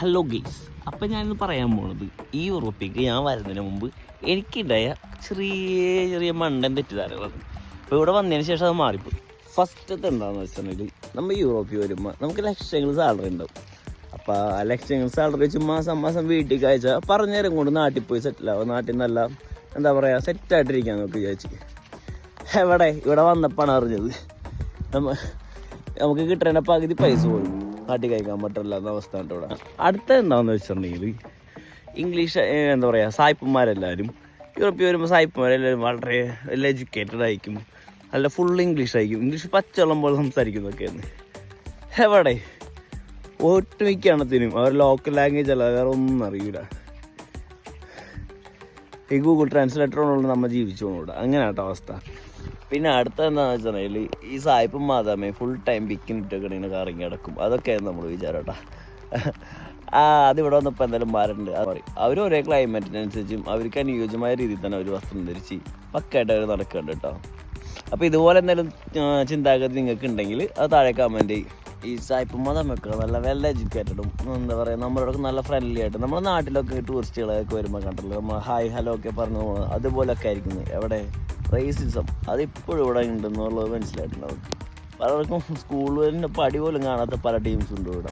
Hello guys, അപ്പം ഞാനിന്ന് പറയാൻ പോണത് ഈ യൂറോപ്പിലേക്ക് ഞാൻ വരുന്നതിന് മുമ്പ് എനിക്കുണ്ടായ ചെറിയ ചെറിയ മണ്ടൻ തെറ്റിദ്ധാരണകളാണ്. അപ്പോൾ ഇവിടെ വന്നതിന് ശേഷം അത് മാറിപ്പോയി. ഫസ്റ്റത്തെ എന്താണെന്ന് വെച്ചിട്ടുണ്ടെങ്കിൽ നമ്മൾ യൂറോപ്പിൽ വരുമ്പോൾ നമുക്ക് ലക്ഷങ്ങൾ സാലറി ഉണ്ടാവും. അപ്പോൾ ആ ലക്ഷങ്ങൾ സാലറി വെച്ച് മാസം വീട്ടിൽ അയച്ചാൽ പറഞ്ഞ നേരം കൊണ്ട് നാട്ടിൽ പോയി സെറ്റിലാവും. നാട്ടിൽ നിന്നല്ല എന്താ പറയുക സെറ്റായിട്ടിരിക്കാൻ നോക്കി വിചാരിച്ച് ഇവിടെ വന്നപ്പോഴാണ് അറിഞ്ഞത് നമുക്ക് കിട്ടേണ്ട പകുതി പൈസ പോലും നാട്ടിൽ കഴിക്കാൻ പറ്റില്ലാത്ത അവസ്ഥ ഉണ്ട് ഇവിടെ. അടുത്ത എന്താണെന്ന് വെച്ചിട്ടുണ്ടെങ്കിൽ ഇംഗ്ലീഷ് എന്താ പറയുക സായിപ്പന്മാരെല്ലാവരും യൂറോപ്പിൽ വരുമ്പോൾ സായിപ്പന്മാരെല്ലാവരും വളരെ വെൽ എഡ്യൂക്കേറ്റഡ് ആയിരിക്കും, നല്ല ഫുൾ ഇംഗ്ലീഷ് ആയിരിക്കും. ഇംഗ്ലീഷ് പച്ചവെള്ളം പോലെ സംസാരിക്കുന്നതൊക്കെയാണ്. എവിടെ ഒട്ടുമിക്ക എണ്ണത്തിനും അവർ ലോക്കൽ ലാംഗ്വേജ് അല്ല വേറെ ഒന്നും അറിയില്ല. ഈ ഗൂഗിൾ ട്രാൻസ്ലേറ്റർ കൊണ്ടുള്ള നമ്മൾ ജീവിച്ചു പോകൂടെ, അങ്ങനെ കേട്ടോ അവസ്ഥ. പിന്നെ അടുത്ത എന്താണെന്ന് വെച്ചിട്ടുണ്ടെങ്കിൽ ഈ സായിപ്പും മാതാമേ ഫുൾ ടൈം ബിക്കിനിട്ടൊക്കെ ഇങ്ങനെ കറങ്ങി കിടക്കും. അതൊക്കെയാണ് നമ്മൾ വിചാരം കേട്ടോ. അതിവിടെ വന്നപ്പോൾ എന്തായാലും മാറുന്നുണ്ട്. അത് പറയും അവർ ഒരേ ക്ലൈമറ്റിനനുസരിച്ചും അവർക്ക് അനുയോജ്യമായ രീതിയിൽ തന്നെ അവർ വസ്ത്രം ധരിച്ച് പക്കായിട്ട് അവർ നടക്കുന്നുണ്ട് കേട്ടോ. അപ്പോൾ ഇതുപോലെ എന്തെങ്കിലും ചിന്താഗതി നിങ്ങൾക്ക് ഉണ്ടെങ്കിൽ അത് താഴെ കമൻറ്റ് ചെയ്യും. ഈ സായിപ്പും മാതാമൊക്കെ നല്ല വെൽ എഡ്യൂക്കേറ്റഡും എന്താ പറയുക നമ്മളോടൊക്കെ നല്ല ഫ്രണ്ട്ലി ആയിട്ട് നമ്മുടെ നാട്ടിലൊക്കെ ടൂറിസ്റ്റുകളൊക്കെ വരുമ്പോൾ കണ്ടല്ലോ നമ്മൾ ഹായ് ഹലോ ഒക്കെ പറഞ്ഞു പോകുന്നത് അതുപോലൊക്കെ ആയിരിക്കുന്നു. എവിടെ റേസിസം അതിപ്പോഴും ഇവിടെ ഉണ്ടെന്നുള്ളത് മനസ്സിലായിട്ടുണ്ടാവും. പലർക്കും സ്കൂളിൻ്റെ പടി പോലും കാണാത്ത പല ടീംസും ഉണ്ട് ഇവിടെ.